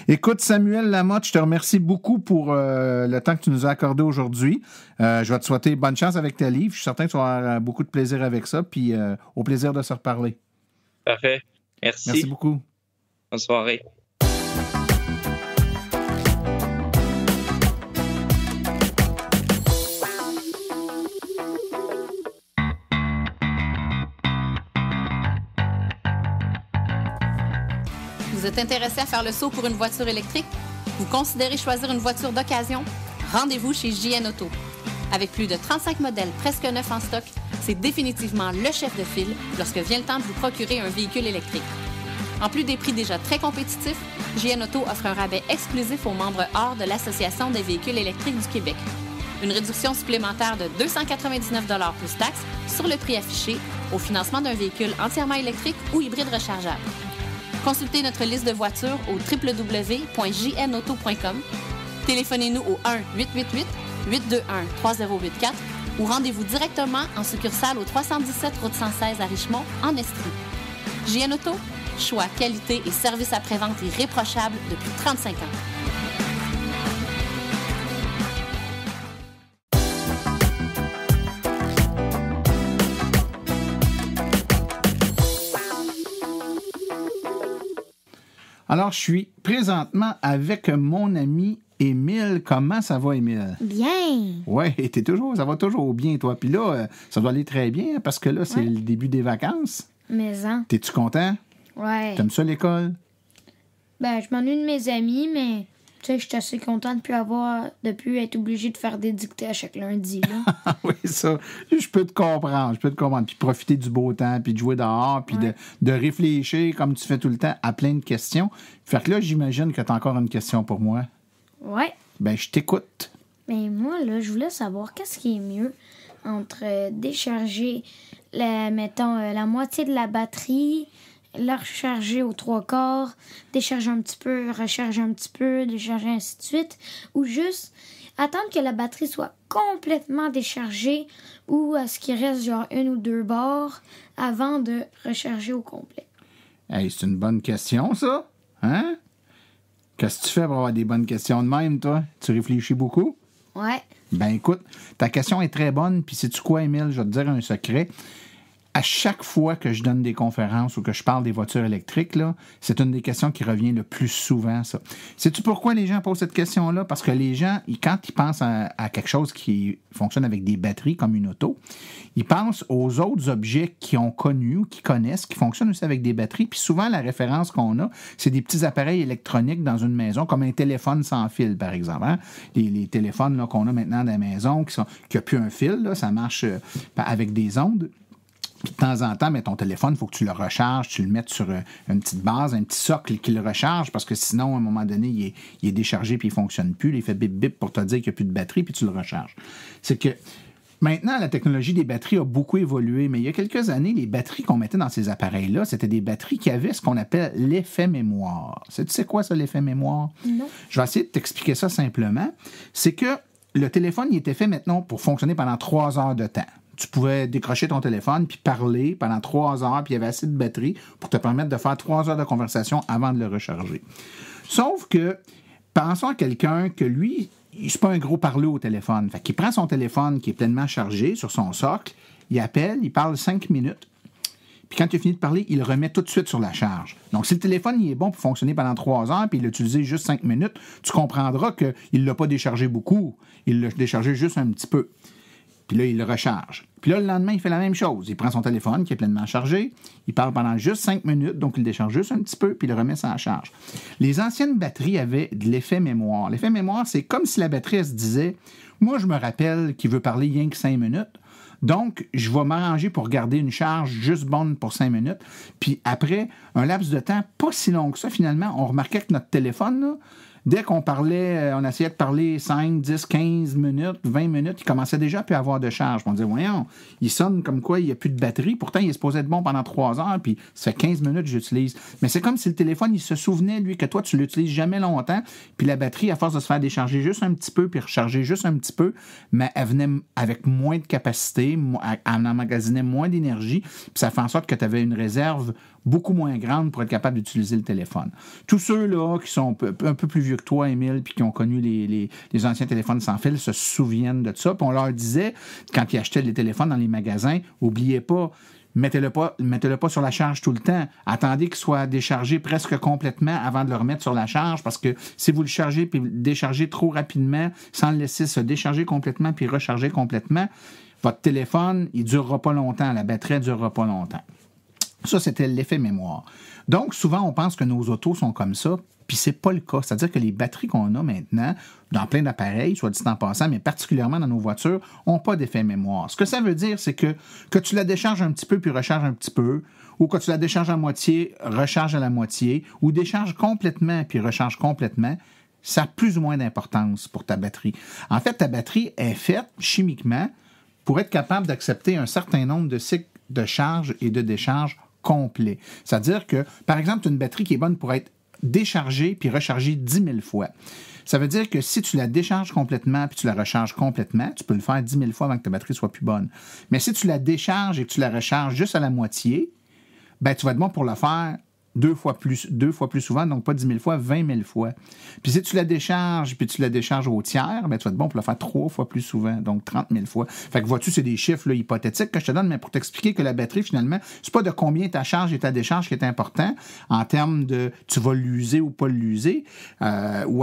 Écoute, Samuel Lamotte, je te remercie beaucoup pour le temps que tu nous as accordé aujourd'hui. Je vais te souhaiter bonne chance avec ta livre. Je suis certain que tu vas avoir beaucoup de plaisir avec ça, puis au plaisir de se reparler. Parfait. Merci. Merci beaucoup. Bonne soirée. Vous êtes intéressé à faire le saut pour une voiture électrique? Vous considérez choisir une voiture d'occasion? Rendez-vous chez JN Auto. Avec plus de 35 modèles presque neufs en stock, c'est définitivement le chef de file lorsque vient le temps de vous procurer un véhicule électrique. En plus des prix déjà très compétitifs, JN Auto offre un rabais exclusif aux membres hors de l'Association des véhicules électriques du Québec. Une réduction supplémentaire de 299 $ plus taxes sur le prix affiché au financement d'un véhicule entièrement électrique ou hybride rechargeable. Consultez notre liste de voitures au www.jnauto.com. Téléphonez-nous au 1-888-821-3084 ou rendez-vous directement en succursale au 317 route 116 à Richmond, en Estrie. JN Auto, choix, qualité et service après-vente irréprochable depuis 35 ans. Alors, je suis présentement avec mon ami Émile. Comment ça va, Émile? Bien. Oui, ça va toujours bien, toi. Puis là, ça doit aller très bien parce que là, c'est le début des vacances. Mais T'es-tu content? Ouais. T'aimes ça, l'école? Ben, je m'ennuie de mes amis, mais tu sais, je suis assez contente de plus être obligée de faire des dictées à chaque lundi, là. Oui, ça, je peux te comprendre. Puis profiter du beau temps, puis de jouer dehors, puis de réfléchir, comme tu fais tout le temps, à plein de questions. Fait que là, j'imagine que tu as encore une question pour moi. Ouais. Ben, je t'écoute. Mais moi, là, je voulais savoir qu'est-ce qui est mieux entre décharger, la moitié de la batterie, la recharger aux 3/4, décharger un petit peu, recharger un petit peu, décharger ainsi de suite, ou juste attendre que la batterie soit complètement déchargée ou à ce qu'il reste genre 1 ou 2 barres avant de recharger au complet. Hey, c'est une bonne question, ça. Hein? Qu'est-ce que tu fais pour avoir des bonnes questions de même, toi? Tu réfléchis beaucoup? Ouais. Ben écoute, ta question est très bonne, puis sais-tu quoi, Émile? Je vais te dire un secret. À chaque fois que je donne des conférences ou que je parle des voitures électriques, là, c'est une des questions qui revient le plus souvent, ça. Sais-tu pourquoi les gens posent cette question-là? Parce que les gens, quand ils pensent à quelque chose qui fonctionne avec des batteries, comme une auto, ils pensent aux autres objets qu'ils ont connus ou qu'ils connaissent, qui fonctionnent aussi avec des batteries. Puis souvent, la référence qu'on a, c'est des petits appareils électroniques dans une maison, comme un téléphone sans fil, par exemple. Hein? Les téléphones là, qu'on a maintenant dans la maison, qui n'ont plus un fil, là, ça marche avec des ondes. Puis de temps en temps, mais ton téléphone, il faut que tu le recharges, tu le mettes sur une petite base, un petit socle qui le recharge, parce que sinon, à un moment donné, il est déchargé puis il ne fonctionne plus. Il fait bip-bip pour te dire qu'il n'y a plus de batterie, puis tu le recharges. C'est que maintenant, la technologie des batteries a beaucoup évolué, mais il y a quelques années, les batteries qu'on mettait dans ces appareils-là, c'était des batteries qui avaient ce qu'on appelle l'effet mémoire. Tu sais quoi, ça, l'effet mémoire? Non. Je vais essayer de t'expliquer ça simplement. C'est que le téléphone, il était fait maintenant pour fonctionner pendant 3 heures de temps. Tu pouvais décrocher ton téléphone puis parler pendant 3 heures, puis il y avait assez de batterie pour te permettre de faire 3 heures de conversation avant de le recharger. Sauf que, pensons à quelqu'un que lui, c'est pas un gros parleur au téléphone. Fait qu'il prend son téléphone qui est pleinement chargé sur son socle, il appelle, il parle 5 minutes, puis quand il a fini de parler, il le remet tout de suite sur la charge. Donc, si le téléphone il est bon pour fonctionner pendant 3 heures, puis il l'a utilisé juste 5 minutes, tu comprendras qu'il ne l'a pas déchargé beaucoup, il l'a déchargé juste un petit peu. Puis là, il le recharge. Puis là, le lendemain, il fait la même chose. Il prend son téléphone qui est pleinement chargé, il parle pendant juste 5 minutes, donc il le décharge juste un petit peu, puis il le remet sur la charge. Les anciennes batteries avaient de l'effet mémoire. L'effet mémoire, c'est comme si la batterie, elle se disait, moi, je me rappelle qu'il veut parler rien que 5 minutes, donc je vais m'arranger pour garder une charge juste bonne pour 5 minutes. Puis après un laps de temps pas si long que ça, finalement, on remarquait que notre téléphone, là, dès qu'on parlait, on essayait de parler 5, 10, 15 minutes, 20 minutes, il commençait déjà à plus avoir de charge. On disait, voyons, il sonne comme quoi il n'y a plus de batterie. Pourtant, il est supposé être bon pendant 3 heures, puis ça fait 15 minutes que j'utilise. Mais c'est comme si le téléphone, il se souvenait, lui, que toi, tu l'utilises jamais longtemps, puis la batterie, à force de se faire décharger juste un petit peu, puis recharger juste un petit peu, mais elle venait avec moins de capacité, elle emmagasinait moins d'énergie, puis ça fait en sorte que tu avais une réserve beaucoup moins grande pour être capable d'utiliser le téléphone. Tous ceux-là qui sont un peu plus vieux que toi, Émile, puis qui ont connu les anciens téléphones sans fil, se souviennent de ça. Puis on leur disait, quand ils achetaient les téléphones dans les magasins, oubliez pas, mettez-le pas sur la charge tout le temps. Attendez qu'il soit déchargé presque complètement avant de le remettre sur la charge, parce que si vous le chargez puis le déchargez trop rapidement, sans le laisser se décharger complètement puis recharger complètement, votre téléphone, il ne durera pas longtemps, la batterie ne durera pas longtemps. Ça, c'était l'effet mémoire. Donc, souvent, on pense que nos autos sont comme ça, puis c'est pas le cas. C'est-à-dire que les batteries qu'on a maintenant, dans plein d'appareils, soit dit en passant, mais particulièrement dans nos voitures, n'ont pas d'effet mémoire. Ce que ça veut dire, c'est que tu la décharges un petit peu, puis recharges un petit peu, ou que tu la décharges à moitié, recharge à la moitié, ou décharge complètement, puis recharge complètement, ça a plus ou moins d'importance pour ta batterie. En fait, ta batterie est faite chimiquement pour être capable d'accepter un certain nombre de cycles de charge et de décharge complet. C'est-à-dire que, par exemple, tu as une batterie qui est bonne pour être déchargée puis rechargée 10 000 fois. Ça veut dire que si tu la décharges complètement puis tu la recharges complètement, tu peux le faire 10 000 fois avant que ta batterie soit plus bonne. Mais si tu la décharges et que tu la recharges juste à la moitié, ben tu vas être bon pour le faire 2 fois plus souvent, donc pas 10 000 fois, 20 000 fois. Puis si tu la décharges, puis tu la décharges au tiers, ben tu vas être bon pour le faire 3 fois plus souvent, donc 30 000 fois. Fait que vois-tu, c'est des chiffres là, hypothétiques que je te donne, mais pour t'expliquer que la batterie, finalement, c'est pas de combien ta charge et ta décharge qui est important en termes de tu vas l'user ou pas l'user, ou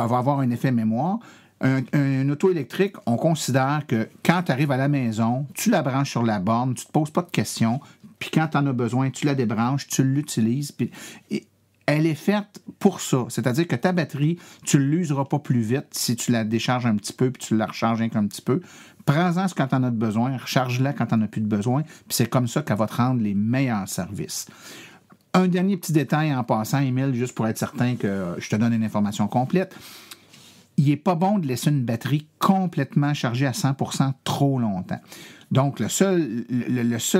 elle va avoir un effet mémoire. Un auto électrique, on considère que quand tu arrives à la maison, tu la branches sur la borne, tu te poses pas de questions, puis quand tu en as besoin, tu la débranches, tu l'utilises, puis elle est faite pour ça. C'est-à-dire que ta batterie, tu ne l'useras pas plus vite si tu la décharges un petit peu puis tu la recharges un petit peu. Prends-en quand tu en as besoin, recharge-la quand tu n'en as plus de besoin, puis c'est comme ça qu'elle va te rendre les meilleurs services. Un dernier petit détail en passant, Émile, juste pour être certain que je te donne une information complète. Il n'est pas bon de laisser une batterie complètement chargée à 100% trop longtemps. Donc, le seul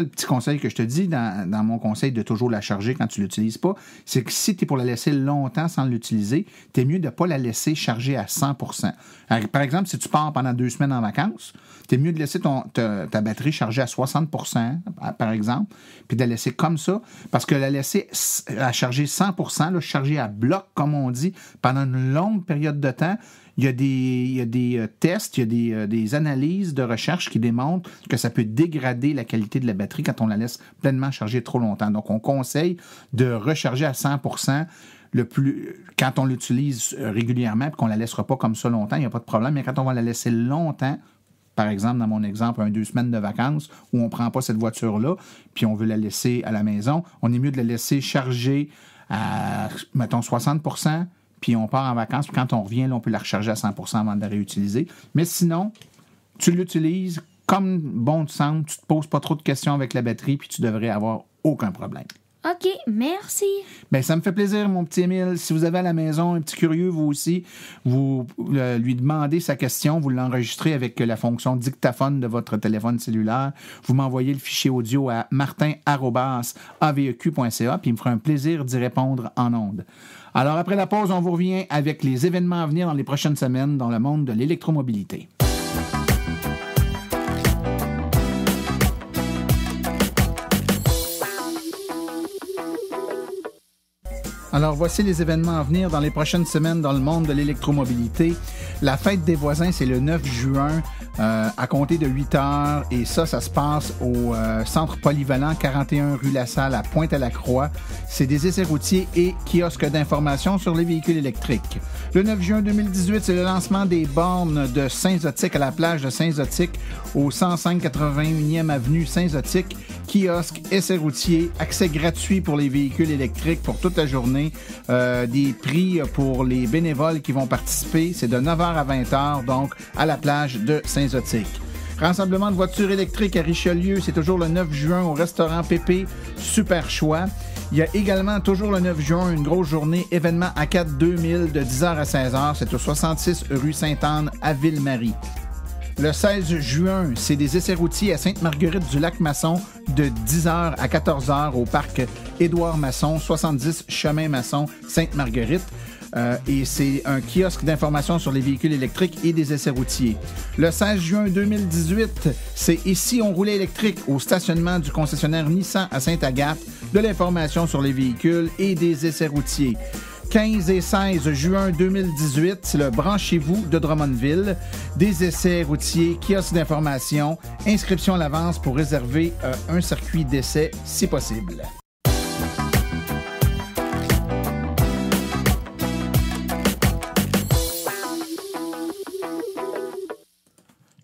petit conseil que je te dis dans mon conseil de toujours la charger quand tu ne l'utilises pas, c'est que si tu es pour la laisser longtemps sans l'utiliser, tu es mieux de ne pas la laisser charger à 100%. Alors, par exemple, si tu pars pendant 2 semaines en vacances, tu es mieux de laisser ta batterie chargée à 60%, par exemple, puis de la laisser comme ça, parce que la laisser à charger 100%, là, charger à bloc, comme on dit, pendant une longue période de temps, il y a des tests, il y a des analyses de recherche qui démontrent que ça peut dégrader la qualité de la batterie quand on la laisse pleinement charger trop longtemps. Donc, on conseille de recharger à 100% quand on l'utilise régulièrement et qu'on ne la laissera pas comme ça longtemps, il n'y a pas de problème. Mais quand on va la laisser longtemps, par exemple, dans mon exemple, 2 semaines de vacances où on ne prend pas cette voiture-là puis on veut la laisser à la maison, on est mieux de la laisser charger à, mettons, 60%, puis on part en vacances, puis quand on revient, là, on peut la recharger à 100% avant de la réutiliser. Mais sinon, tu l'utilises comme bon te semble, tu te poses pas trop de questions avec la batterie, puis tu devrais avoir aucun problème. OK, merci. Bien, ça me fait plaisir, mon petit Émile. Si vous avez à la maison un petit curieux, vous aussi, vous lui demandez sa question, vous l'enregistrez avec la fonction dictaphone de votre téléphone cellulaire. Vous m'envoyez le fichier audio à martin@aveq.ca, puis il me fera un plaisir d'y répondre en ondes. Alors, après la pause, on vous revient avec les événements à venir dans les prochaines semaines dans le monde de l'électromobilité. Alors, voici les événements à venir dans les prochaines semaines dans le monde de l'électromobilité. La fête des voisins, c'est le 9 juin à compter de 8 heures. Et ça se passe au centre polyvalent 41 rue Lassalle à Pointe-à-la-Croix. C'est des essais routiers et kiosques d'information sur les véhicules électriques. Le 9 juin 2018, c'est le lancement des bornes de Saint-Zotique à la plage de Saint-Zotique au 105-81e avenue Saint-Zotique. Kiosques, essais routiers, accès gratuit pour les véhicules électriques pour toute la journée. Des prix pour les bénévoles qui vont participer. C'est de 9h à 20h, donc à la plage de Saint-Zotique. Rassemblement de voitures électriques à Richelieu, c'est toujours le 9 juin au restaurant Pépé. Super choix. Il y a également toujours le 9 juin une grosse journée événement ACAD 2000 de 10h à 16h. C'est au 66 rue Sainte-Anne à Ville-Marie. Le 16 juin, c'est des essais routiers à Sainte-Marguerite-du-Lac-Masson de 10h à 14h au parc Édouard-Masson, 70 chemin Masson, Sainte-Marguerite. Et c'est un kiosque d'information sur les véhicules électriques et des essais routiers. Le 16 juin 2018, c'est Ici on roulait électrique au stationnement du concessionnaire Nissan à Sainte-Agathe, de l'information sur les véhicules et des essais routiers. 15 et 16 juin 2018, c'est le Branchez-vous de Drummondville. Des essais routiers, kiosques d'information, inscription à l'avance pour réserver un circuit d'essai si possible.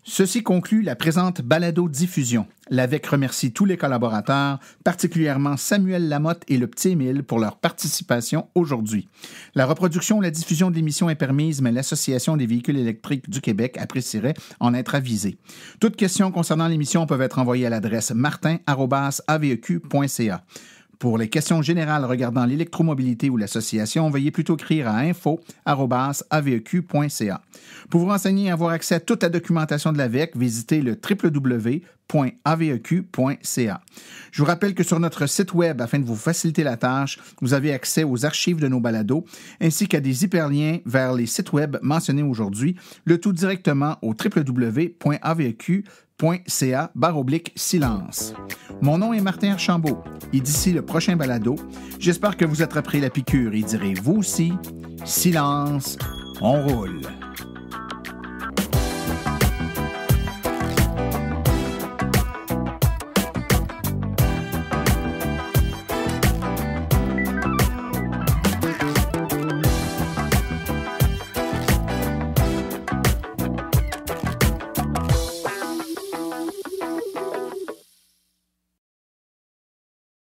Ceci conclut la présente balado-diffusion. L'AVEQ remercie tous les collaborateurs, particulièrement Samuel Lamotte et le petit Émile pour leur participation aujourd'hui. La reproduction ou la diffusion de l'émission est permise, mais l'Association des véhicules électriques du Québec apprécierait en être avisée. Toutes questions concernant l'émission peuvent être envoyées à l'adresse martin@aveq.ca. Pour les questions générales regardant l'électromobilité ou l'association, veuillez plutôt écrire à info@aveq.ca. Pour vous renseigner et avoir accès à toute la documentation de l'AVEQ, visitez le www.aveq.ca. Je vous rappelle que sur notre site web, afin de vous faciliter la tâche, vous avez accès aux archives de nos balados, ainsi qu'à des hyperliens vers les sites web mentionnés aujourd'hui, le tout directement au www.aveq.ca/silence. Mon nom est Martin Archambault et d'ici le prochain balado, j'espère que vous attraperez la piqûre et direz vous aussi, silence, on roule.